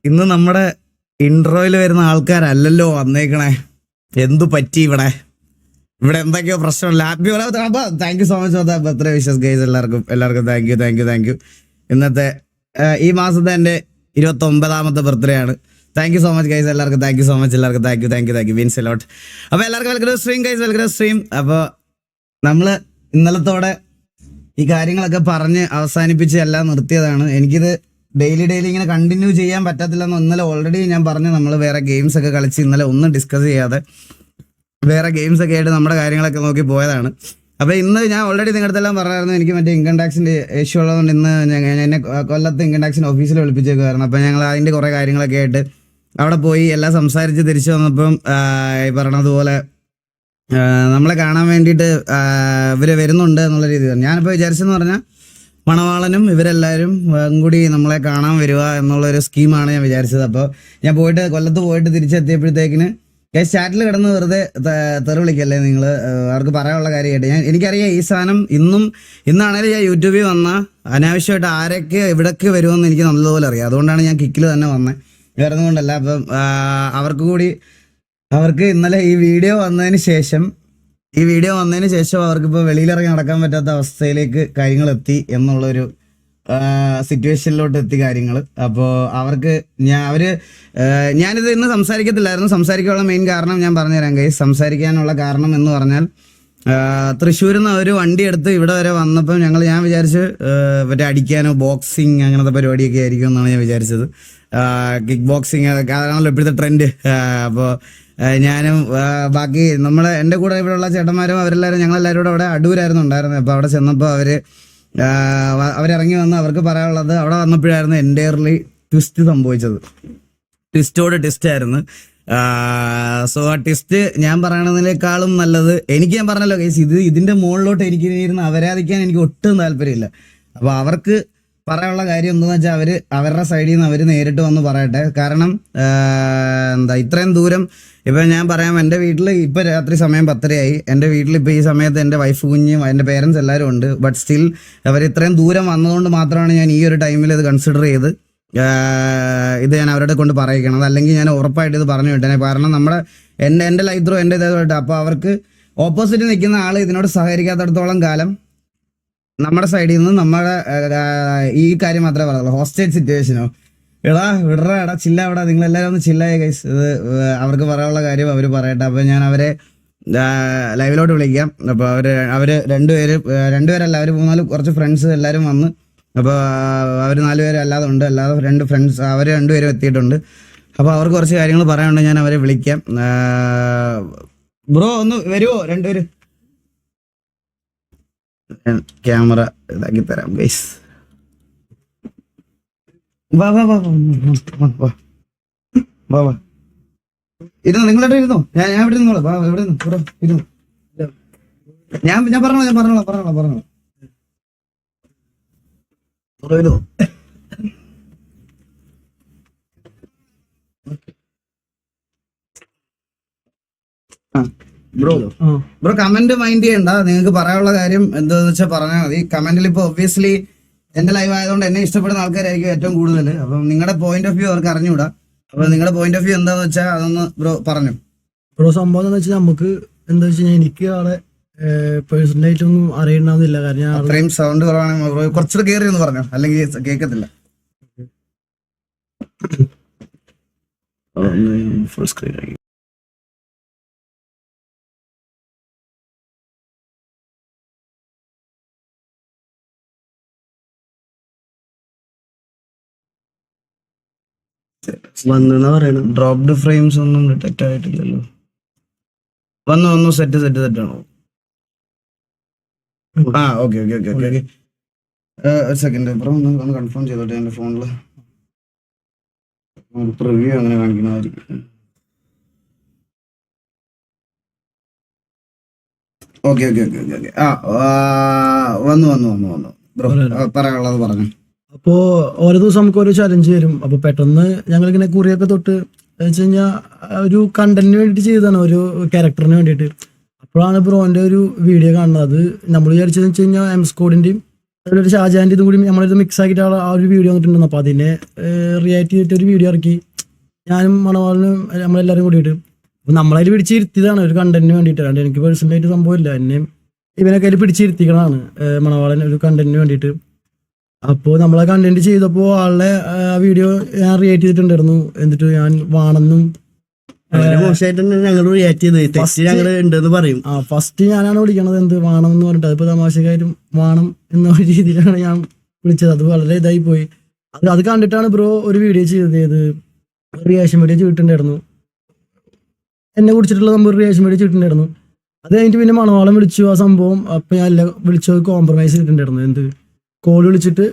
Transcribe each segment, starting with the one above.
ഇന്ന് നമ്മുടെ ഇൻട്രോയിൽ വരുന്ന ആൾക്കാരല്ലല്ലോ വന്നേക്കണേ. എന്തു പറ്റി ഇവിടെ എന്തൊക്കെയോ പ്രശ്നമില്ല. Thank you so much for the birthday wishes guys. എല്ലാവർക്കും താങ്ക് യു. ഇന്നത്തെ ഈ മാസത്തെ എൻ്റെ 29ാമത്തെ ബർത്ത്ഡേ ആണ്. Thank you so much guys. എല്ലാവർക്കും താങ്ക് യു സോ മച്ച്. എല്ലാവർക്കും thank you means a lot. അപ്പോൾ എല്ലാവർക്കും welcome stream guys, welcome stream. അപ്പോൾ നമ്മൾ ഇന്നലത്തോടെ ഈ കാര്യങ്ങളൊക്കെ പറഞ്ഞ് അവസാനിപ്പിച്ച് എല്ലാം നിർത്തിയതാണ്. എനിക്കിത് ഡെയിലി ഇങ്ങനെ കണ്ടിന്യൂ ചെയ്യാൻ പറ്റത്തില്ലെന്ന് ഇന്നലെ ഓൾറെഡി ഞാൻ പറഞ്ഞു. നമ്മൾ വേറെ ഗെയിംസ് ഒക്കെ കളിച്ച് ഇന്നലെ ഒന്നും ഡിസ്കസ് ചെയ്യാതെ വേറെ ഗെയിംസ് ഒക്കെ ആയിട്ട് നമ്മുടെ കാര്യങ്ങളൊക്കെ നോക്കി പോയതാണ്. അപ്പോൾ ഇന്ന് ഞാൻ ഓൾറെഡി നിങ്ങളുടെ അടുത്തെല്ലാം പറഞ്ഞായിരുന്നു, എനിക്ക് മറ്റേ ഇൻകം ടാക്സിൻ്റെ ഇഷ്യൂ ഉള്ളതുകൊണ്ട് ഇന്ന് എന്നെ കൊല്ലത്ത് ഇൻകം ടാക്സിൻ്റെ ഓഫീസിൽ വിളിപ്പിച്ചേക്കുമായിരുന്നു. അപ്പോൾ ഞങ്ങൾ അതിൻ്റെ കുറേ കാര്യങ്ങളൊക്കെ ആയിട്ട് അവിടെ പോയി എല്ലാം സംസാരിച്ച് തിരിച്ചു വന്നപ്പം ഈ പറഞ്ഞതുപോലെ നമ്മളെ കാണാൻ വേണ്ടിയിട്ട് ഇവർ വരുന്നുണ്ട് എന്നുള്ള രീതിയിൽ ഞാനിപ്പോൾ വിചാരിച്ചെന്ന് പറഞ്ഞാൽ മണവാളനും ഇവരെല്ലാവരും കൂടി നമ്മളെ കാണാൻ വരിക എന്നുള്ളൊരു സ്കീമാണ് ഞാൻ വിചാരിച്ചത്. അപ്പോൾ ഞാൻ കൊല്ലത്ത് പോയിട്ട് തിരിച്ചെത്തിയപ്പോഴത്തേക്കിന് ചാറ്റിൽ കിടന്ന് വെറുതെ തെറി വിളിക്കല്ലേ നിങ്ങൾ, അവർക്ക് പറയാനുള്ള കാര്യമായിട്ട്. എനിക്കറിയാം ഈ സാധനം ഇന്നാണേലും ഞാൻ യൂട്യൂബിൽ വന്ന അനാവശ്യമായിട്ട് ആരൊക്കെ എവിടേക്ക് വരുമെന്ന് എനിക്ക് നല്ലതുപോലെ അറിയാം. അതുകൊണ്ടാണ് ഞാൻ കിക്കിൽ തന്നെ വന്നത്, വരുന്നതുകൊണ്ടല്ല. അപ്പം അവർക്ക് ഇന്നലെ ഈ വീഡിയോ വന്നതിന് ശേഷം അവർക്കിപ്പോൾ വെളിയിലിറങ്ങി നടക്കാൻ പറ്റാത്ത അവസ്ഥയിലേക്ക് കാര്യങ്ങൾ എത്തി എന്നുള്ളൊരു സിറ്റുവേഷനിലോട്ട് എത്തി കാര്യങ്ങൾ. അപ്പോൾ ഞാനിത് ഇന്ന് സംസാരിക്കത്തില്ലായിരുന്നു. സംസാരിക്കാനുള്ള മെയിൻ കാരണം ഞാൻ പറഞ്ഞുതരാം ഗൈസ്. സംസാരിക്കാനുള്ള കാരണം എന്ന് പറഞ്ഞാൽ തൃശ്ശൂരിൽ നിന്ന് ഒരു വണ്ടി എടുത്ത് ഇവിടെ വരെ വന്നപ്പം ഞാൻ വിചാരിച്ച് മറ്റേ അടിക്കാനോ ബോക്സിങ് അങ്ങനത്തെ പരിപാടിയൊക്കെ ആയിരിക്കും എന്നാണ് ഞാൻ വിചാരിച്ചത്. കിക്ക് ബോക്സിങ് അതാണല്ലോ ഇപ്പോഴത്തെ ട്രെൻഡ്. അപ്പോൾ ഞാനും ബാക്കി എൻ്റെ കൂടെ ഇവിടെയുള്ള ചേട്ടന്മാരും അവരെല്ലാവരും ഞങ്ങളെല്ലാവരും കൂടെ അവിടെ അടൂരായിരുന്നു ഉണ്ടായിരുന്നത്. അപ്പോൾ അവിടെ ചെന്നപ്പോൾ അവരിറങ്ങി വന്ന് അവർക്ക് പറയാനുള്ളത് അവിടെ വന്നപ്പോഴായിരുന്നു എൻ്റയർലി ട്വിസ്റ്റ് സംഭവിച്ചത്. ട്വിസ്റ്റായിരുന്നു. സോ ആ ട്വിസ്റ്റ് ഞാൻ പറയണതിനേക്കാളും നല്ലത് ഞാൻ പറഞ്ഞല്ലോ ഗൈസ്, ഇതിൻ്റെ മുകളിലോട്ട് എനിക്ക് ഇരുന്ന് അവരാധിക്കാൻ എനിക്ക് ഒട്ടും താല്പര്യമില്ല. അപ്പോൾ അവർക്ക് പറയാനുള്ള കാര്യം എന്താണെന്ന് വെച്ചാൽ അവരുടെ സൈഡിൽ നിന്ന് അവർ നേരിട്ട് വന്ന് പറയട്ടെ. കാരണം ഇത്രയും ദൂരം ഇപ്പം ഞാൻ പറയാം, എൻ്റെ വീട്ടിൽ ഇപ്പം രാത്രി സമയം 10:30 എൻ്റെ വീട്ടിൽ ഇപ്പോൾ ഈ സമയത്ത് എൻ്റെ വൈഫ് കുഞ്ഞും എൻ്റെ പേരൻസ് എല്ലാവരും ഉണ്ട്. ബട്ട് സ്റ്റിൽ അവർ ഇത്രയും ദൂരം വന്നതുകൊണ്ട് മാത്രമാണ് ഞാൻ ഈ ഒരു ടൈമിൽ ഇത് കൺസിഡർ ചെയ്ത് ഇത് ഞാൻ അവരുടെ കൊണ്ട് പറയിക്കണത്. അല്ലെങ്കിൽ ഞാൻ ഉറപ്പായിട്ട് ഇത് പറഞ്ഞു വിട്ടേനെ. കാരണം എൻ്റെ ലൈഫ് ത്രൂ എൻ്റെ ഇതായിട്ട് അപ്പോൾ അവർക്ക് ഓപ്പോസിറ്റ് നിൽക്കുന്ന ആൾ ഇതിനോട് സഹകരിക്കാത്തടത്തോളം കാലം നമ്മുടെ സൈഡിൽ നിന്ന് നമ്മുടെ ഈ കാര്യം മാത്രമേ പറയുള്ളൂ. ഹോസ്റ്റേജ് സിറ്റുവേഷനോ വിടറാ ചില്ല അവിടെ നിങ്ങളെല്ലാവരും ഒന്ന് ചില്ലായ ഗൈസ്. ഇത് അവർക്ക് പറയാനുള്ള കാര്യം അവർ പറയട്ടെ. അപ്പോൾ ഞാൻ അവരെ ലൈവിലോട്ട് വിളിക്കാം. അപ്പോൾ അവർ രണ്ടുപേരല്ല, അവർ 3-4 കുറച്ച് ഫ്രണ്ട്സ് എല്ലാവരും വന്ന്. അപ്പോൾ അവർ 4 പേര് അല്ലാതെ 2 ഫ്രണ്ട്സ് അവർ 2 പേരും എത്തിയിട്ടുണ്ട്. അപ്പോൾ അവർക്ക് കുറച്ച് കാര്യങ്ങൾ പറയാനുണ്ട്, ഞാൻ അവരെ വിളിക്കാം. ബ്രോ ഒന്ന് വരുമോ? 2 പേര് ക്യാമറ ഇതാക്കി തരാം ഗൈസ്. വാ ഇരുന്നു, നിങ്ങളെവിടെ ഇരുന്നു? ഞാൻ ഇവിടെ ഇരുന്നോളാം. വാ എവിടെ ഇരുന്നു? ഞാൻ പറഞ്ഞോളാം. ബ്രോ കമന്റ് മൈൻഡ് ചെയ്യണ്ട. നിങ്ങൾക്ക് പറയാനുള്ള കാര്യം എന്താന്ന് വെച്ചാൽ പറഞ്ഞാൽ മതി. കമന്റിൽ ഇപ്പോൾ ഒബ്വിയസ്ലി എന്റെ ലൈവ് ആയതുകൊണ്ട് എന്നെ ഇഷ്ടപ്പെടുന്ന ആൾക്കാരായിരിക്കും ഏറ്റവും കൂടുതൽ. അപ്പം നിങ്ങളുടെ പോയിന്റ് ഓഫ് വ്യൂ അവർക്ക് അറിഞ്ഞുകൂടാ. അപ്പൊ നിങ്ങളുടെ പോയിന്റ് ഓഫ് വ്യൂ എന്താന്ന് വെച്ചാൽ അതൊന്ന് ബ്രോ പറഞ്ഞു. ബ്രോ സംഭവം എന്താ വെച്ചാൽ നമുക്ക് എന്താ വെച്ചാൽ എനിക്ക് ആളെ പേഴ്സണലായിട്ടൊന്നും അറിയണമെന്നില്ല. കാരണം അത്രയും സൗണ്ട് കുറവാണെങ്കിൽ ബ്രോ കുറച്ചുകൂടെ കയറി എന്ന് പറഞ്ഞു, അല്ലെങ്കിൽ കേൾക്കത്തില്ല. ഫുൾ സ്ക്രീൻ ആക്കി. വന്നെന്നാ പറയണം. ഡ്രോപ്ഡ് ഫ്രെയിംസ് ഒന്നും ഡിറ്റക്ട് ആയിട്ടില്ലല്ലോ. വന്നു സെറ്റ് ആണോ? ഓക്കെ. ഒരു സെക്കൻഡ് ബ്രോ ഒന്ന് കൺഫേം ചെയ്തോട്ടെ. എൻ്റെ ഫോണിൽ റിവ്യൂ അങ്ങനെ കാണിക്കണമായിരിക്കും. ഓക്കെ. വന്നു ബ്രോ പറയാനുള്ളത് പറഞ്ഞു. അപ്പോ ഓരോ ദിവസം നമുക്ക് ഓരോ ചലഞ്ച് വരും. അപ്പൊ പെട്ടെന്ന് ഞങ്ങളിങ്ങനെ കുറിയൊക്കെ തൊട്ട് വെച്ച് കഴിഞ്ഞാൽ ഒരു കണ്ടന്റിന് വേണ്ടിട്ട് ചെയ്തതാണ്, ഒരു ക്യാരക്ടറിന് വേണ്ടിയിട്ട്. അപ്പോഴാണ് ബ്രോന്റെ ഒരു വീഡിയോ കാണുന്നത്. അത് നമ്മൾ വിചാരിച്ചതെന്ന് വെച്ച് കഴിഞ്ഞാൽ എം സ്കോഡിന്റെയും അതിലൊരു ഷാജാൻ്റെ ഇതും കൂടി നമ്മളിത് മിക്സ് ആക്കിയിട്ട് ആ ഒരു വീഡിയോ വന്നിട്ടുണ്ടെന്ന്. അപ്പോൾ അതിനെ റിയാക്ട് ചെയ്തിട്ട് ഒരു വീഡിയോ ഇറക്കി ഞാനും മണവാളിനും നമ്മളെല്ലാവരും കൂടിയിട്ട്. അപ്പോൾ നമ്മളതിൽ പിടിച്ചിരുത്തിയതാണ് ഒരു കണ്ടന്റിന് വേണ്ടിയിട്ട്. അല്ലാണ്ട് എനിക്ക് പേഴ്സണലായിട്ട് സംഭവമില്ല. എന്നെ ഇവനൊക്കെ അതിൽ പിടിച്ചിരുത്തിക്കണതാണ് മണവാളൻ ഒരു കണ്ടന്റിന് വേണ്ടിയിട്ട്. അപ്പോൾ നമ്മളെ കണ്ടന്റ് ചെയ്തപ്പോൾ ആളുടെ ആ വീഡിയോ ഞാൻ റിയാക്ട് ചെയ്തിട്ടുണ്ടായിരുന്നു. എന്നിട്ട് ഞാൻ വാണെന്നും മോശമായിട്ടാണ് ഞങ്ങൾ റിയാക്ട് ചെയ്തത്. ഞങ്ങൾ ഉണ്ടെന്ന് പറയും. ഫസ്റ്റ് ഞാനാണ് വിളിക്കണത് എന്ത് വാണം എന്ന് പറഞ്ഞിട്ട്. അതിപ്പോ തമാശക്കാരും വാണം എന്ന രീതിയിലാണ് ഞാൻ വിളിച്ചത്. അത് വളരെ ഇതായി പോയി. അത് കണ്ടിട്ടാണ് ബ്രോ ഒരു വീഡിയോ ചെയ്തത്. റിയാക്ഷൻ വീഡിയോ ചെയ്തിട്ടുണ്ടായിരുന്നു. എന്നെ കുറിച്ചിട്ടുള്ള സംഭവം റിയാക്ഷൻ വീഡിയോ ചെയ്തിട്ടുണ്ടായിരുന്നു. അത് കഴിഞ്ഞിട്ട് പിന്നെ മണവാളം വിളിച്ചു ആ സംഭവം. അപ്പൊ ഞാൻ എല്ലാം വിളിച്ചത് കോംപ്രമൈസ് ചെയ്തിട്ടുണ്ടായിരുന്നു. എന്ത് കോൾ വിളിച്ചിട്ട്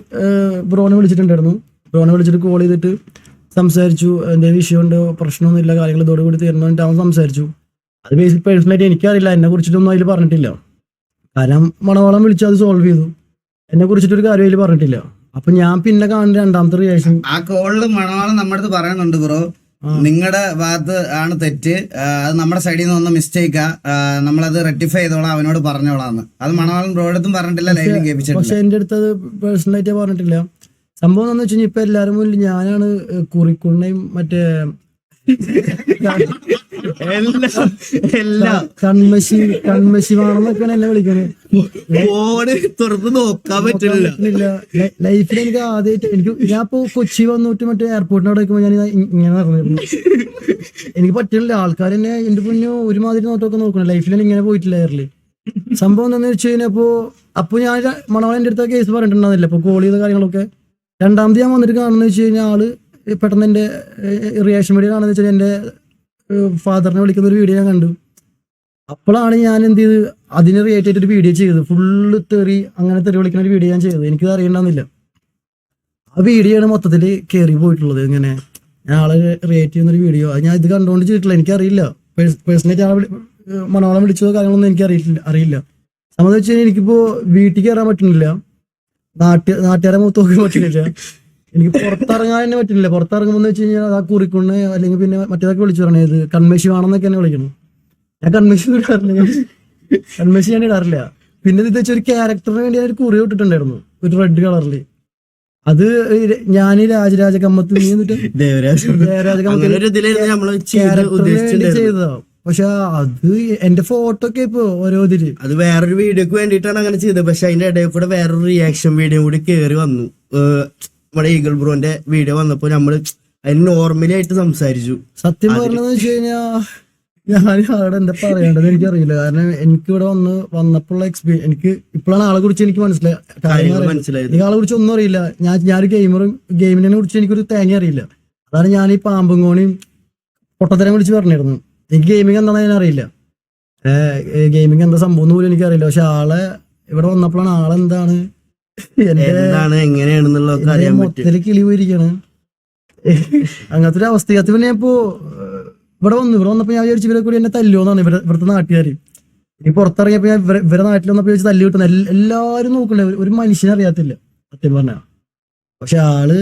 ബ്രോനെ വിളിച്ചിട്ടുണ്ടായിരുന്നു. ബ്രോനെ വിളിച്ചിട്ട് കോൾ ചെയ്തിട്ട് സംസാരിച്ചു. എന്തെങ്കിലും വിഷയമുണ്ടോ പ്രശ്നമൊന്നുമില്ല കാര്യങ്ങൾ ഇതോടുകൂടി തീർന്നിട്ട് അവൻ സംസാരിച്ചു. അത് ബേസിക് പേഴ്സണലായിട്ട് എനിക്കറിയില്ല. എന്നെ കുറിച്ചിട്ടൊന്നും അതിൽ പറഞ്ഞിട്ടില്ല. കാരണം മണവാളം വിളിച്ചു അത് സോൾവ് ചെയ്തു. എന്നെ കുറിച്ചിട്ടൊരു കാര്യം അതിൽ പറഞ്ഞിട്ടില്ല. അപ്പൊ ഞാൻ പിന്നെ കാണുന്ന രണ്ടാമത്തെ റിയാക്ഷൻ ആ കോളില് മണവാളം നമ്മുടെ അടുത്ത് പറയുന്നുണ്ട് ബ്രോ, നിങ്ങളുടെ ഭാഗത്ത് ആണ് തെറ്റ്, അത് നമ്മുടെ സൈഡിൽ നിന്ന് വന്ന മിസ്റ്റേക്കാ, നമ്മളത് റെക്ടിഫൈ ചെയ്തോളാം, അവനോട് പറഞ്ഞോളാന്ന്. അത് മണവാളം ബ്രോയുടെ പറഞ്ഞിട്ടില്ല, ലൈവിലും കേൾപ്പിച്ചിട്ടില്ല. പക്ഷെ എന്റെ അടുത്ത് അത് പേഴ്സണലായിട്ട് പറഞ്ഞിട്ടില്ല. സംഭവം എന്താന്ന് വെച്ച് കഴിഞ്ഞാൽ ഇപ്പൊ എല്ലാരും മുന്നിൽ ഞാനാണ് കുറിക്കുണ്ണയും മറ്റേ കൺമശി വേണമെന്നൊക്കെയാണ് എന്നെ വിളിക്കണേ. തുറന്ന് നോക്കാൻ പറ്റില്ല. ലൈഫിൽ എനിക്ക് ആദ്യമായിട്ട് ഞാൻ ഇപ്പൊ കൊച്ചി വന്നിട്ട് മറ്റേ എയർപോർട്ടിന് അവിടെ വെക്കുമ്പോ ഞാൻ ഇങ്ങനെ പറഞ്ഞിരുന്നു. എനിക്ക് പറ്റില്ല. ആൾക്കാർ എന്നെ എന്റെ മുന്നേ ഒരുമാതിരി നോട്ടൊക്കെ നോക്കണം. ലൈഫിൽ ഇങ്ങനെ പോയിട്ടില്ല എയറില്. സംഭവം എന്താന്ന് വെച്ച് കഴിഞ്ഞപ്പോ അപ്പൊ ഞാൻ മണവാളൻ എന്റെ അടുത്ത കേസ് പറഞ്ഞിട്ടുണ്ടാവില്ല. അപ്പൊ കോൾ ചെയ്ത കാര്യങ്ങളൊക്കെ രണ്ടാമത് ഞാൻ വന്നിട്ട് കാണുന്ന വെച്ച് കഴിഞ്ഞാൽ ആള് പെട്ടെന്ന് എന്റെ റിയാക്ഷൻ വീഡിയോ കാണുന്ന വെച്ചാൽ എന്റെ ഫാദറിനെ വിളിക്കുന്ന ഒരു വീഡിയോ ഞാൻ കണ്ടു. അപ്പോഴാണ് ഞാൻ എന്ത് ചെയ്ത് അതിന് റിയാക്ട് ചെയ്തിട്ട് വീഡിയോ ചെയ്തത്. ഫുള്ള് തെറി അങ്ങനെ തെറി വിളിക്കുന്ന ഒരു വീഡിയോ ഞാൻ ചെയ്തത്. എനിക്കത് അറിയണമെന്നില്ല. ആ വീഡിയോ ആണ് മൊത്തത്തിൽ കയറി പോയിട്ടുള്ളത്. ഇങ്ങനെ ഞാൻ ആളെ റിയാക്ട് ചെയ്യുന്നൊരു വീഡിയോ. അത് ഞാൻ ഇത് കണ്ടുകൊണ്ട് ചെയ്തിട്ടില്ല. എനിക്കറിയില്ല. പേഴ്സണലായിട്ട് ആളെ മണവാളം വിളിച്ചതോ കാര്യങ്ങളൊന്നും എനിക്ക് അറിയില്ല. സംബന്ധിച്ച് വെച്ച് കഴിഞ്ഞാൽ എനിക്കിപ്പോ വീട്ടിൽ കയറാൻ പറ്റുന്നില്ല. നാട്ടുകാരെ മുഖത്ത് നോക്കാൻ പറ്റുന്നില്ല. എനിക്ക് പുറത്തിറങ്ങാൻ തന്നെ പറ്റുന്നില്ല. പുറത്തിറങ്ങുമ്പോൾ വെച്ച് കഴിഞ്ഞാൽ ആ കുറിക്കുണ്ണ അല്ലെങ്കിൽ പിന്നെ മറ്റേതൊക്കെ വിളിച്ചു പറഞ്ഞത് കൺമേശി വേണമെന്നൊക്കെ എന്നെ വിളിക്കണം. ഞാൻ കൺമേശി ഇടാറില്ല. കൺമേശി ഞാൻ ഇടാറില്ല. പിന്നെ ഇത് വെച്ചാൽ ഒരു ക്യാരക്ടറിന് വേണ്ടി ഞാൻ ഒരു കുറി ഇട്ടിട്ടുണ്ടായിരുന്നു, ഒരു റെഡ് കളറിൽ. അത് ഞാൻ രാജരാജ കമ്മത്ത് ചെയ്തതാ. പക്ഷെ അത് എന്റെ ഫോട്ടോ ഒക്കെ ഇപ്പൊ ഓരോ ഇതില് അത് വേറൊരു വീഡിയോക്ക് വേണ്ടിയിട്ടാണ് അങ്ങനെ ചെയ്തത്. പക്ഷെ അതിന്റെ ഇടയിൽ കൂടെ വേറൊരു റിയാക്ഷൻ വീഡിയോ കൂടി കയറി വന്നു. നമ്മുടെ ഈഗിൾ ബ്രോന്റെ വീഡിയോ വന്നപ്പോ നമ്മള് അതിന് നോർമലി ആയിട്ട് സംസാരിച്ചു. സത്യം പറഞ്ഞതെന്ന് വെച്ച് കഴിഞ്ഞാ ഞാൻ അവിടെ എന്താ പറയേണ്ടത് എനിക്കറിയില്ല. കാരണം എനിക്ക് ഇവിടെ വന്നപ്പോഴുള്ള എക്സ്പീരിയൻസ് എനിക്ക് ഇപ്പോഴാണ് ആളെ കുറിച്ച് എനിക്ക് മനസ്സിലായത്. എനിക്ക് ആളെ കുറിച്ച് ഒന്നും അറിയില്ല. ഞാനൊരു ഗെയിമിനെ കുറിച്ച് എനിക്കൊരു തേങ്ങ അറിയില്ല. അതാണ് ഞാൻ ഈ പാമ്പും കോണിയും പൊട്ടത്തരം വിളിച്ച് പറഞ്ഞിരുന്നു. എനിക്ക് ഗെയിമിംഗ് എന്താണെന്ന് ഞാൻ അറിയില്ല. ഗെയിമിംഗ് എന്താ സംഭവം പോലും എനിക്കറിയില്ല. പക്ഷെ ആളെ ഇവിടെ വന്നപ്പോഴാണ് ആളെന്താണ് എങ്ങനെയാണെന്നുള്ളതൊക്കെ അറിയാൻ പറ്റും. മൊത്തത്തിൽ കിളി പോയിരിക്കാണ്. അങ്ങനത്തെ ഒരു അവസ്ഥ. പിന്നെ ഞാൻ ഇപ്പോ ഇവിടെ വന്നപ്പോ ഞാൻ വിചാരിച്ചു ഇവരെ കൂടി എന്നെ തല്ലുവെന്നാണ് ഇവിടുത്തെ നാട്ടുകാർ. ഇനി പുറത്തിറങ്ങിയപ്പോ ഞാൻ ഇവരെ നാട്ടിൽ വന്നപ്പോ ചോദിച്ചു തല്ലു കിട്ടുന്ന എല്ലാവരും നോക്കണ്ടേ. ഒരു മനുഷ്യനെ അറിയാത്തില്ല സത്യം പറഞ്ഞ. പക്ഷെ ആള്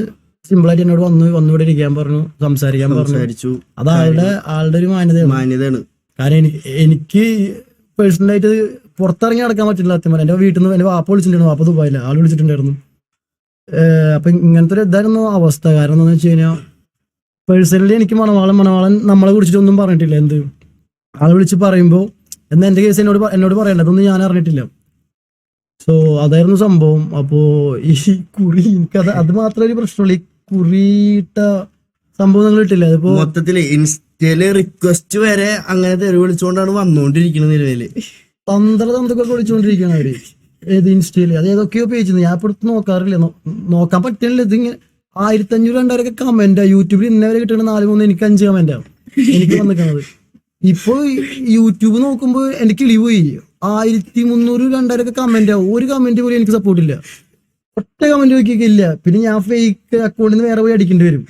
സിമ്പിളായിട്ട് എന്നോട് വന്നിവിടെ ഇരിക്കാൻ പറഞ്ഞു, സംസാരിക്കാൻ പറഞ്ഞു. അത് ആളുടെ ഒരു മാന്യതയാണ്. കാരണം എനിക്ക് പേഴ്സണലായിട്ട് പുറത്തിറങ്ങി നടക്കാൻ പറ്റില്ല സത്യം പറഞ്ഞാൽ. എന്റെ വീട്ടിൽ നിന്ന് എന്റെ വാപ്പ വിളിച്ചിട്ടുണ്ടായിരുന്നു. വാപ്പ ദുബായില്ല, ആള് വിളിച്ചിട്ടുണ്ടായിരുന്നു. അപ്പൊ ഇങ്ങനത്തെ ഒരു ഇതായിരുന്നു അവസ്ഥ. കാരണം എന്താണെന്ന് വെച്ച് കഴിഞ്ഞാൽ പേഴ്സണലി എനിക്ക് മണവാളൻ നമ്മളെ കുറിച്ചിട്ടൊന്നും പറഞ്ഞിട്ടില്ല. എന്ത് ആള് വിളിച്ച് പറയുമ്പോ എന്നാ എന്റെ കേസ് എന്നോട് പറയണ്ട, അതൊന്നും ഞാൻ അറിഞ്ഞിട്ടില്ല. സോ അതായിരുന്നു സംഭവം. അപ്പോ ഈ കുറി എനിക്കത് അത് മാത്രമേ ഒരു പ്രശ്നമുള്ളൂ. ഈ കുറിയിട്ട സംഭവം നിങ്ങൾ ഇട്ടില്ല. അതിപ്പോ മൊത്തത്തില് ഇൻസ്റ്റയില് റിക്വസ്റ്റ് വരെ അങ്ങനെ തെറി വിളിച്ചുകൊണ്ടാണ് വന്നുകൊണ്ടിരിക്കുന്നത്. നിലവില് തന്ത്രമൊക്കെ വിളിച്ചുകൊണ്ടിരിക്കുകയാണ് അവര്. ഏത് ഇൻസ്റ്റയില് അത് ഏതൊക്കെയോ പേജ് ഞാൻ ഇപ്പൊ നോക്കാറില്ല, നോക്കാൻ പറ്റില്ല. ഇതിങ്ങനെ 1500-2000 കമന്റാ. യൂട്യൂബിൽ ഇന്നവരെ കിട്ടണ 4-3 എനിക്ക് 5 കമന്റാ എനിക്ക് വന്നിരിക്കുന്നത്. ഇപ്പൊ യൂട്യൂബ് നോക്കുമ്പോ എനിക്ക് കിളി പോയി. 1300-2000 കമന്റാ. ഒരു കമന്റ് പോലും എനിക്ക് സപ്പോർട്ടില്ല. ഒറ്റ കമന്റ് നോക്കിയില്ല. പിന്നെ ഞാൻ ഫേക്ക് അക്കൗണ്ടിൽ നിന്ന് വേറെ പോയി അടിക്കേണ്ടി വരും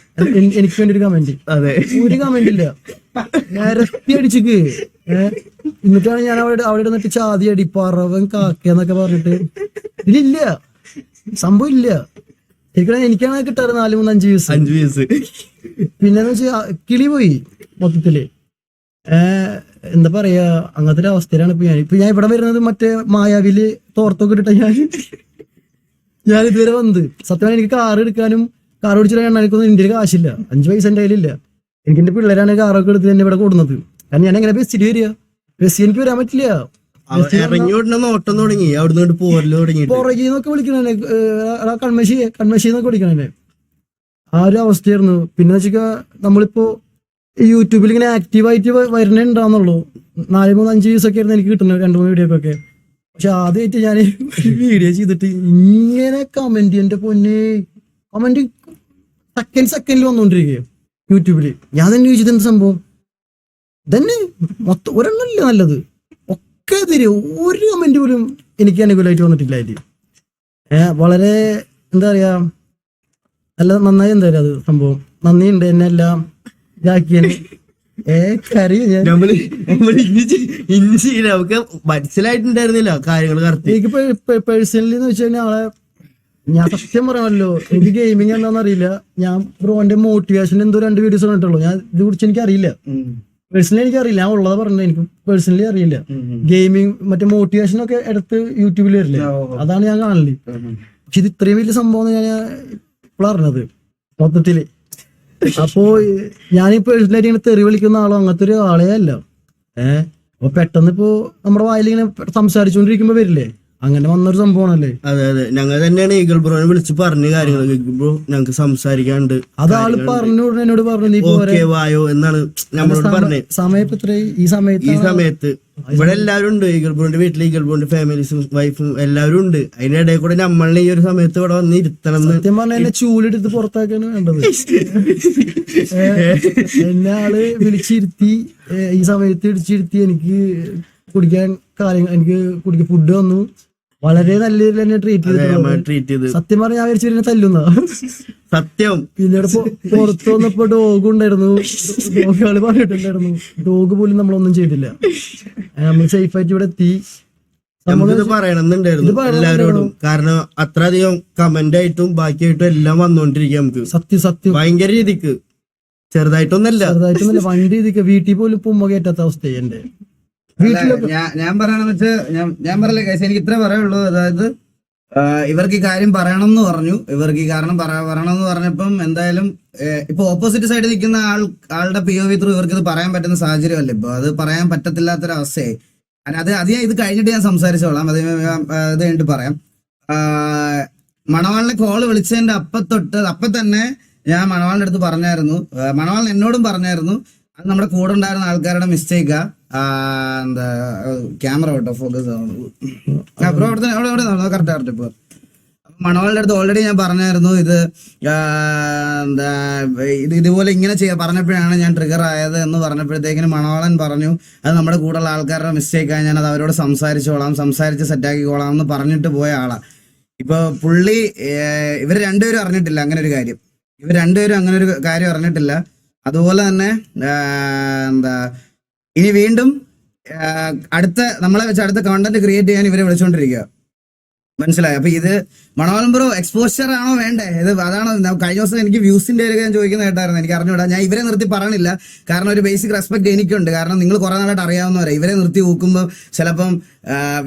എനിക്ക് വേണ്ടി ഒരു കമന്റ്. അതെ, ഒരു കമന്റ് ഇല്ല. നിരത്തി അടിച്ചിക്ക്. എന്നിട്ടാണ് ഞാൻ അവിടെ നിന്നിട്ട് ചാതി അടി പറവൻ കാക്കന്നൊക്കെ പറഞ്ഞിട്ട് ഇതിലില്ല, സംഭവം ഇല്ല. എനിക്കാണ് കിട്ടാറ് 4-3-5 വ്യൂസ്. പിന്നെന്ന് വെച്ചാ കിളി പോയി മൊത്തത്തില്. എന്താ പറയാ, അങ്ങനത്തെ ഒരു അവസ്ഥയിലാണ് ഇപ്പൊ ഞാൻ ഇവിടെ വരുന്നത്. മറ്റേ മായാവില് തോർത്തൊക്കെ ഇട്ടിട്ട് ഞാൻ ഇതുവരെ വന്നത് സത്യമായി എനിക്ക് കാർ എടുക്കാനും കാർ ഓടിച്ചിട്ട് എണ്ണാനൊന്നും ഇന്ത്യയിൽ കാശില്ല, 5 പൈസ എൻ്റെ കയ്യിലില്ല. എനിക്ക് എന്റെ പിള്ളേരാണ് കാറൊക്കെ എടുത്ത് എന്നെ ഇവിടെ കൊടുക്കുന്നത്. കാരണം ഞാൻ എങ്ങനെ ബസ്സിൽ വരിക, ബസ്സിൽ എനിക്ക് വരാൻ പറ്റില്ല. ഇറങ്ങി ഉടനെ നോട്ടം തുടങ്ങി, അവിടുന്ന് പോരല് തുടങ്ങി, പുറകീന്നൊക്കെ വിളിക്കണേ, കൺമശീന്നൊക്കെ വിളിക്കണേ. ആ ഒരു അവസ്ഥയായിരുന്നു. പിന്നെ വെച്ചാൽ നമ്മളിപ്പോ യൂട്യൂബിൽ ഇങ്ങനെ ആക്റ്റീവായിട്ട് വരുന്നുണ്ടാവുന്നുള്ളൂ. 4-3-5 വ്യൂസൊക്കെ ആയിരുന്നു എനിക്ക് കിട്ടുന്നത് 2-3 വീഡിയോക്കൊക്കെ. പക്ഷെ ആദ്യമായിട്ട് ഞാൻ വീഡിയോ ചെയ്തിട്ട് ഇങ്ങനെ കമന്റ്, എന്റെ പൊന്നെ കമന്റ് സെക്കൻഡിൽ വന്നോണ്ടിരിക്കുക യൂട്യൂബില്. ഞാൻ തന്നെ ചോദിച്ചത് എന്ത് സംഭവം തന്നെ, മൊത്തം ഒരെണ്ണമില്ല നല്ലത്, ഒക്കെ എതിരെ, ഒരു കമന്റ് പോലും എനിക്ക് അനുകൂലമായിട്ട് വന്നിട്ടില്ല അതില്. വളരെ എന്താ പറയാ, നല്ല നന്നായി എന്താ പറയാ അത് സംഭവം. നന്ദിയുണ്ട് എന്നെ എല്ലാം ഇതാക്കിയതിന്. കരയും ഞാൻ. നമുക്ക് മനസ്സിലായിട്ടുണ്ടായിരുന്നില്ല കാര്യങ്ങൾ കറക്റ്റ്. എനിക്ക് പേഴ്സണലി എന്ന് വെച്ച് കഴിഞ്ഞാൽ ആളെ ഞാൻ സത്യം പറയാമല്ലോ, എനിക്ക് ഗെയിമിങ് എന്താണെന്ന് അറിയില്ല. ഞാൻ ബ്രോന്റെ മോട്ടിവേഷൻ എന്തോ 2 വീഡിയോസ് കണ്ടിട്ടുള്ളൂ. ഞാൻ ഇത് കുറിച്ച് എനിക്ക് അറിയില്ല, പേഴ്സണലി എനിക്ക് അറിയില്ല. ഞാൻ ഉള്ളത് പറഞ്ഞത് എനിക്ക് പേഴ്സണലി അറിയില്ല. ഗെയിമിങ് മറ്റേ മോട്ടിവേഷൻ ഒക്കെ എടുത്ത് യൂട്യൂബിൽ വരില്ലേ, അതാണ് ഞാൻ കാണല്. പക്ഷെ ഇത് ഇത്രയും വലിയ സംഭവം ഞാൻ ഇപ്പോൾ അറിഞ്ഞത് മൊത്തത്തില്. അപ്പോ ഞാൻ പേഴ്സണലായിട്ട് ഇങ്ങനെ തെറി വിളിക്കുന്ന ആളോ അങ്ങനത്തെ ഒരു ആളേ അല്ല. അപ്പൊ പെട്ടെന്ന് ഇപ്പോ നമ്മുടെ വായിൽ ഇങ്ങനെ സംസാരിച്ചുകൊണ്ടിരിക്കുമ്പോ വരില്ലേ, അങ്ങനെ വന്നൊരു സംഭവമാണല്ലേ. അതെ അതെ, ഞങ്ങൾ തന്നെയാണ് ഈഗിൾ ബ്രോനെ വിളിച്ച് പറഞ്ഞ കാര്യങ്ങൾ. ബ്രോ ഞങ്ങക്ക് സംസാരിക്കാണ്ട്, അതാള് പറഞ്ഞു എന്നോട് പറഞ്ഞു നീ വായോ എന്നാണ് നമ്മളോട് പറഞ്ഞത്. സമയം ഇത്രയും ഈ സമയത്ത് ഇവിടെ എല്ലാവരും ഉണ്ട്. ഈഗിൾ ബ്രോന്റെ വീട്ടിൽ ഈഗിൾ ബ്രോന്റെ ഫാമിലീസും വൈഫും എല്ലാവരും ഉണ്ട്. അതിന്റെ ഇടയിൽ കൂടെ നമ്മളെ ഈ ഒരു സമയത്ത് ഇവിടെ വന്ന് ഇരുത്തണം. സത്യം പറഞ്ഞാൽ എന്നെ ചൂലെടുത്ത് പുറത്താക്കാണ് വേണ്ടത്. എന്നെ ആള് വിളിച്ചിരുത്തി, ഈ സമയത്ത് ഇടിച്ചിരുത്തി എനിക്ക് കുടിക്കാൻ കാര്യങ്ങൾ, എനിക്ക് കുടിക്കാൻ ഫുഡ് വന്നു. വളരെ നല്ല രീതിയിൽ തന്നെ ട്രീറ്റ് ചെയ്ത്. സത്യം പറഞ്ഞാൽ ഞാൻ വിചാരിച്ചു തല്ലുന്ന സത്യം. പിന്നീട് പുറത്തു വന്നപ്പോ ഡോഗ് ഉണ്ടായിരുന്നു, ഡോഗുകൾ പറഞ്ഞിട്ടുണ്ടായിരുന്നു. ഡോഗ് പോലും നമ്മളൊന്നും ചെയ്തില്ല, നമ്മൾ സേഫ് ആയിട്ട് ഇവിടെ എത്തി. നമുക്കിത് പറയണമെന്നുണ്ടായിരുന്നു എല്ലാവരോടും. കാരണം അത്രയധികം കമന്റ് ആയിട്ടും ബാക്കിയായിട്ടും എല്ലാം വന്നോണ്ടിരിക്കുക. നമുക്ക് സത്യം ഭയങ്കര രീതിക്ക് ചെറുതായിട്ടൊന്നല്ല വണ്ടി രീതിക്ക് വീട്ടിൽ പോലും ഉമ്മ കയറ്റാത്ത അവസ്ഥയായി എന്റെ. ഞാൻ പറയണെന്ന് വെച്ചാൽ ഞാൻ പറയല്ലേ കേസ്, എനിക്ക് ഇത്രേ പറയുള്ളൂ. അതായത് ഇവർക്ക് ഈ കാര്യം പറയണം എന്ന് പറഞ്ഞു, ഇവർക്ക് ഈ കാരണം പറയണം എന്ന് പറഞ്ഞപ്പം എന്തായാലും ഇപ്പൊ ഓപ്പോസിറ്റ് സൈഡിൽ നിൽക്കുന്ന ആളുടെ POV ത്രൂ ഇവർക്ക് ഇത് പറയാൻ പറ്റുന്ന സാഹചര്യമല്ല. ഇപ്പൊ അത് പറയാൻ പറ്റത്തില്ലാത്തൊരവസ്ഥയായി. അത് ഇത് കഴിഞ്ഞിട്ട് ഞാൻ സംസാരിച്ചോളാം, അത് കഴിഞ്ഞിട്ട് പറയാം. മണവാളിനെ കോള് വിളിച്ചതിന്റെ അപ്പം തന്നെ ഞാൻ മണവാളിന്റെ അടുത്ത് പറഞ്ഞായിരുന്നു, മണവാളൻ എന്നോടും പറഞ്ഞായിരുന്നു അത് നമ്മുടെ കൂടെ ഉണ്ടായിരുന്ന ആൾക്കാരുടെ മിസ്റ്റേക്കാ. എന്താ ക്യാമറ കേട്ടോ ഫോക്കസ് അവിടെ കറക്റ്റ് ഇപ്പൊ. മണവാളിന്റെ അടുത്ത് ഓൾറെഡി ഞാൻ പറഞ്ഞായിരുന്നു ഇത് ഇതുപോലെ ഇങ്ങനെ പറഞ്ഞപ്പോഴാണ് ഞാൻ ട്രിഗർ ആയത് എന്ന് പറഞ്ഞപ്പോഴത്തേക്കിനും മണവാളൻ പറഞ്ഞു അത് നമ്മുടെ കൂടെയുള്ള ആൾക്കാരുടെ മിസ്റ്റേക്കാണ്, ഞാൻ അത് അവരോട് സംസാരിച്ച് സെറ്റാക്കിക്കോളാം എന്ന് പറഞ്ഞിട്ട് പോയ ആളാ. ഇപ്പൊ പുള്ളി ഇവർ രണ്ടുപേരും അറിഞ്ഞിട്ടില്ല അങ്ങനെ ഒരു കാര്യം അറിഞ്ഞിട്ടില്ല. അതുപോലെ തന്നെ എന്താ ഇനി വീണ്ടും നമ്മളെ വെച്ച് അടുത്ത കണ്ടന്റ് ക്രിയേറ്റ് ചെയ്യാൻ ഇവരെ വിളിച്ചുകൊണ്ടിരിക്കുക, മനസ്സിലായി. അപ്പൊ ഇത് മണവാളൻ ബ്രോ എക്സ്പോഷർ ആണോ വേണ്ടേ? ഇത് അതാണ് കഴിഞ്ഞ ദിവസം എനിക്ക് വ്യൂസിന്റെ ഞാൻ ചോദിക്കുന്ന കേട്ടായിരുന്നു, എനിക്ക് അറിഞ്ഞൂടാ. ഞാൻ ഇവരെ നിർത്തി പറയണില്ല, കാരണം ഒരു ബേസിക് റെസ്പെക്ട് എനിക്കുണ്ട്. കാരണം നിങ്ങൾ കുറെ നാളായിട്ട് അറിയാവുന്നവരെ, ഇവരെ നിർത്തി നോക്കുമ്പോൾ ചിലപ്പം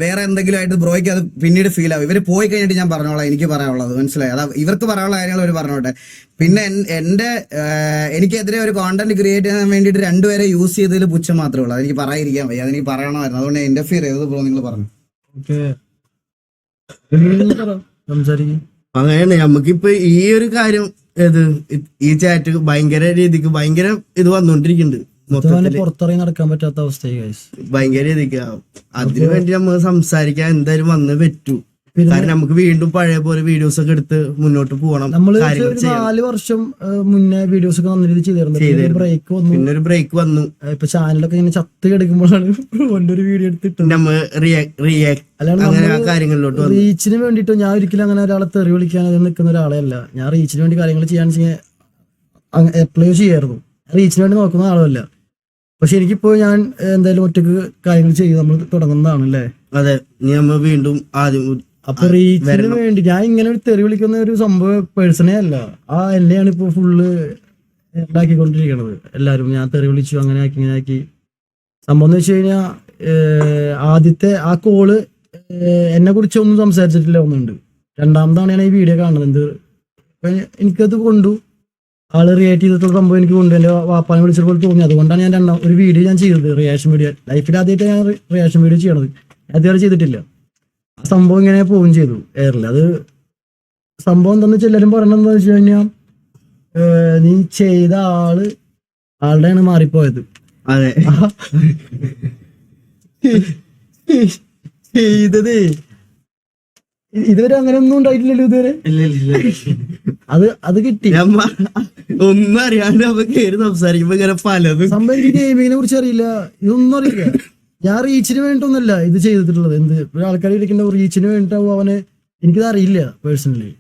വേറെ എന്തെങ്കിലും ആയിട്ട് ബ്രോയ്ക്ക് അത് പിന്നീട് ഫീൽ ആവും. ഇവർ പോയി കഴിഞ്ഞിട്ട് ഞാൻ പറഞ്ഞോളാം എനിക്ക് പറയാനുള്ളത്, മനസ്സിലായി. അതാ ഇവർക്ക് പറയാനുള്ള കാര്യങ്ങൾ അവർ പറഞ്ഞോട്ടെ. പിന്നെ എനിക്കെതിരെ ഒരു കോണ്ടന്റ് ക്രിയേറ്റ് ചെയ്യാൻ വേണ്ടിയിട്ട് രണ്ടുപേരെ യൂസ് ചെയ്തതിൽ പുച്ഛം മാത്രമേ ഉള്ളൂ. അതെനിക്ക് പറയാതിരിക്കാൻ വയ്യ, അതെനിക്ക് പറയണമായിരുന്നു. അതുകൊണ്ട് ഇന്റർഫിയർ ചെയ്തത് ബ്രോ നിങ്ങൾ പറഞ്ഞു. അങ്ങനെയാണ് നമുക്കിപ്പോ ഈ ഒരു കാര്യം ഈ ചാറ്റ് ഭയങ്കര രീതിക്ക് ഭയങ്കര ഇത് വന്നോണ്ടിരിക്കുന്നുണ്ട്. പുറത്തിറങ്ങി നടക്കാൻ പറ്റാത്ത അവസ്ഥയായി ഭയങ്കര രീതിക്ക്. അതിനു വേണ്ടി നമ്മൾ സംസാരിക്കാൻ എന്തായാലും വന്നേ പറ്റൂ. കാരണം നമുക്ക് വീണ്ടും പഴയ പോലെ വീഡിയോസ് ഒക്കെ എടുത്ത് മുന്നോട്ട് പോകണം. നമ്മള് 4 വർഷം മുന്നേ വീഡിയോസ് ഒക്കെ നല്ല രീതിയിൽ ചെയ്തിരുന്നു. ബ്രേക്ക് വന്നു, പിന്നെ ഒരു ബ്രേക്ക് വന്നു. ഇപ്പൊ ചാനലൊക്കെ ഇങ്ങനെ ചത്ത് കിടക്കുമ്പോഴാണ് ഒരു വീഡിയോ എടുത്തിട്ട് കാര്യങ്ങളിലോട്ട് റീച്ചിന് വേണ്ടിട്ട്. ഞാൻ ഒരിക്കലും അങ്ങനെ ഒരാളെ തെറി വിളിക്കാൻ നിൽക്കുന്ന ഒരാളെ അല്ല. ഞാൻ റീച്ചിന് വേണ്ടി കാര്യങ്ങൾ ചെയ്യാൻ അപ്ലൈ ചെയ്യായിരുന്നു, റീച്ചിന് വേണ്ടി നോക്കുന്ന ആളുമല്ല. പക്ഷെ എനിക്കിപ്പോ ഞാൻ എന്തായാലും ഒറ്റക്ക് കാര്യങ്ങൾ ചെയ്ത് നമ്മൾ തുടങ്ങുന്നതാണ് അല്ലേ. അതെ, നമ്മൾ വീണ്ടും ആദ്യം അപ്പൊ റീച്ചിന് വേണ്ടി ഞാൻ ഇങ്ങനെ ഒരു തെറി വിളിക്കുന്ന ഒരു സംഭവം പേഴ്സണേ അല്ല, എന്നെയാണ് ഇപ്പൊ ഫുള്ള് ഉണ്ടാക്കിക്കൊണ്ടിരിക്കണത് എല്ലാരും. ഞാൻ തെറി വിളിച്ചു, അങ്ങനെ ആക്കി ഇങ്ങനെ ആക്കി. സംഭവം എന്ന് വെച്ച് കഴിഞ്ഞാൽ ആദ്യത്തെ ആ കോള് എന്നെ കുറിച്ച് ഒന്നും സംസാരിച്ചിട്ടില്ല ഒന്നുണ്ട്. രണ്ടാമതാണ് ഞാൻ ഈ വീഡിയോ കാണുന്നത്. അപ്പൊ എനിക്കത് കൊണ്ടു ആള് റിയാക്ട് ചെയ്തിട്ടുള്ള സംഭവം എനിക്ക് കൊണ്ടു എന്റെ വാപ്പാനെ വിളിച്ചപ്പോൾ തോന്നി. അതുകൊണ്ടാണ് ഞാൻ ഒരു വീഡിയോ ഞാൻ ചെയ്തത്, റിയാക്ഷൻ വീഡിയോ. ലൈഫിൽ ആദ്യമായിട്ട് ഞാൻ റിയാക്ഷൻ വീഡിയോ ചെയ്യണത്, അതുവരെ ചെയ്തിട്ടില്ല. ആ സംഭവം ഇങ്ങനെ പോവുകയും ചെയ്തു എയറിൽ. അത് സംഭവം എന്താണെന്ന് വെച്ചാൽ എല്ലാവരും പറയണെന്ന് വെച്ച് കഴിഞ്ഞാൽ നീ ചെയ്ത ആളുടെയാണ് മാറിപ്പോയത്. അതെ ചെയ്തതേ ഇതുവരെ അങ്ങനെ ഒന്നും ഉണ്ടായിട്ടില്ലല്ലോ ഇതുവരെ. അത് കിട്ടി. ഒന്നും അറിയാണ്ട് അപ്പൊ കയറി സംസാരിക്കുമ്പോ ഇങ്ങനെ പലതും സംഭവം എനിക്ക് ഗെയിമിങ്ങിനെ കുറിച്ച് അറിയില്ല, ഇതൊന്നും അറിയില്ല. ഞാൻ റീച്ചിന് വേണ്ടിട്ടൊന്നുമല്ല ഇത് ചെയ്തിട്ടുള്ളത്. ആൾക്കാർ ഇരിക്കുന്ന റീച്ചിന് വേണ്ടിട്ടാവും അവന്. എനിക്കിത് അറിയില്ല പേഴ്സണലി.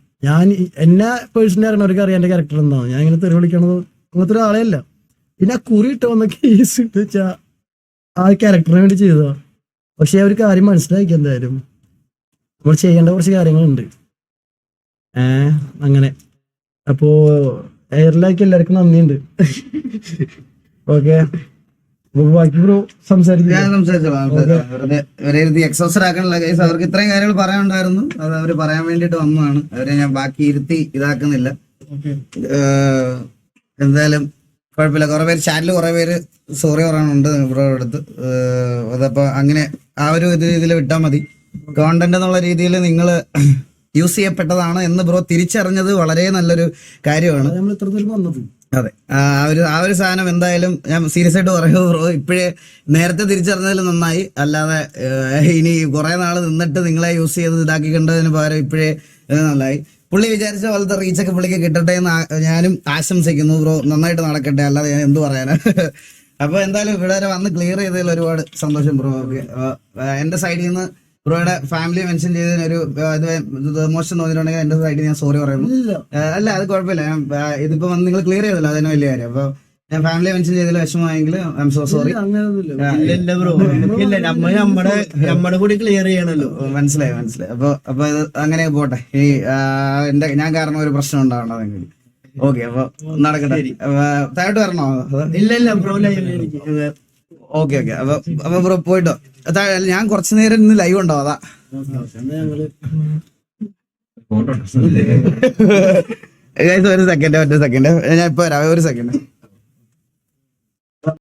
എന്നെ പേഴ്സണലി അറിയണവർക്ക് അറിയാം എന്റെ ക്യാരക്ടർ എന്താണ്. ഞാൻ ഇങ്ങനെ തെറി വിളിക്കണത് അങ്ങനത്തെ ഒരാളെ അല്ല. പിന്നെ ആ കുറി ഇട്ട് വന്ന കേസ് ഇട്ട് വെച്ചാ ആ ക്യാരക്ടറിന് വേണ്ടി ചെയ്തതാ. പക്ഷെ ആ ഒരു കാര്യം മനസ്സിലാക്കി, എന്തായാലും നമ്മൾ ചെയ്യേണ്ട കുറച്ച് കാര്യങ്ങളുണ്ട്. അങ്ങനെ അപ്പോ എയറിലേക്ക് എല്ലാവർക്കും നന്ദിയുണ്ട്. ഓക്കെ, ബാക്കി ബ്രോ സംസാരിക്കും. ഞാൻ സംസാരിച്ചോളാം. വെറുതെ എക്സോസ്റ്റഡ് ആക്കാനുള്ള കേസ് അവർക്ക് ഇത്രയും കാര്യങ്ങൾ പറയാനുണ്ടായിരുന്നു. അത് അവര് പറയാൻ വേണ്ടിട്ട് വന്നതാണ്. അവരെ ഞാൻ ബാക്കി ഇരുത്തി ഇതാക്കുന്നില്ല. എന്തായാലും കുഴപ്പമില്ല. കുറെ പേര് ചാനലിൽ കുറെ പേര് സോറി പറയാനുണ്ട് ബ്രോ അടുത്ത്. അതപ്പോ അങ്ങനെ ആ ഒരു ഇതിൽ വിട്ടാൽ മതി. കോണ്ടന്റ് എന്നുള്ള രീതിയിൽ നിങ്ങൾ യൂസ് ചെയ്യപ്പെട്ടതാണ് എന്ന് ബ്രോ തിരിച്ചറിഞ്ഞത് വളരെ നല്ലൊരു കാര്യമാണ്. നമ്മൾ ഇത്രത്തോളം വന്നത്. അതെ, ആ ഒരു സാധനം എന്തായാലും ഞാൻ സീരിയസ് ആയിട്ട് പറയുമോ ബ്രോ, ഇപ്പോഴേ നേരത്തെ തിരിച്ചറിഞ്ഞതിൽ നന്നായി. അല്ലാതെ ഇനി കുറെ നാൾ നിന്നിട്ട് നിങ്ങളെ യൂസ് ചെയ്ത് ഇതാക്കി കണ്ടതിന് പകരം ഇപ്പോഴേ നന്നായി. പുള്ളി വിചാരിച്ച പോലത്തെ റീച്ചൊക്കെ പുള്ളിക്ക് കിട്ടട്ടെ എന്ന് ഞാനും ആശംസിക്കുന്നു ബ്രോ. നന്നായിട്ട് നടക്കട്ടെ, അല്ലാതെ ഞാൻ എന്ത് പറയാനാ. അപ്പൊ എന്തായാലും ഇവിടെ വരെ വന്ന് ക്ലിയർ ചെയ്തതിൽ ഒരുപാട് സന്തോഷം ബ്രോ. ഓക്കെ, എന്റെ സൈഡിൽ നിന്ന് ബ്രോയുടെ ഫാമിലി മെൻഷൻ ചെയ്തതിന് ഒരു മോശം തോന്നിയിട്ടുണ്ടെങ്കിൽ എന്റെ സൈഡിൽ ഞാൻ സോറി പറയുന്നു. അല്ല, അത് കുഴപ്പമില്ല. ഇതിപ്പോ വന്ന് നിങ്ങൾ ക്ലിയർ ചെയ്തല്ലോ, അതിന് വലിയ കാര്യം. അപ്പൊ ഞാൻ ഫാമിലി മെൻഷൻ ചെയ്തതിൽ വിഷമമായെങ്കിൽ ഐ എം സോ സോറി. ഇല്ല ബ്രോ, ഇല്ല നമ്മുടെ കൂടി ക്ലിയർ ചെയ്യണല്ലോ. മനസ്സിലായി. അപ്പൊ ഇത് അങ്ങനെ പോട്ടെ. ഈ ഞാൻ കാരണം ഒരു പ്രശ്നം ഉണ്ടാവണ്ടെങ്കിൽ ഓക്കെ. അപ്പൊ നടക്കട്ടെ. താഴോട്ട് വരണോ? ഇല്ല ബ്രോ, ഓക്കെ. അപ്പൊ ബ്രോ പോയിട്ടോ. ഞാൻ കുറച്ചു നേരം ഇന്ന് ലൈവ് ഉണ്ടോ? അതാ ഒരു സെക്കൻഡ് ഞാൻ ഇപ്പൊ വരാം. ഒരു സെക്കൻഡ്.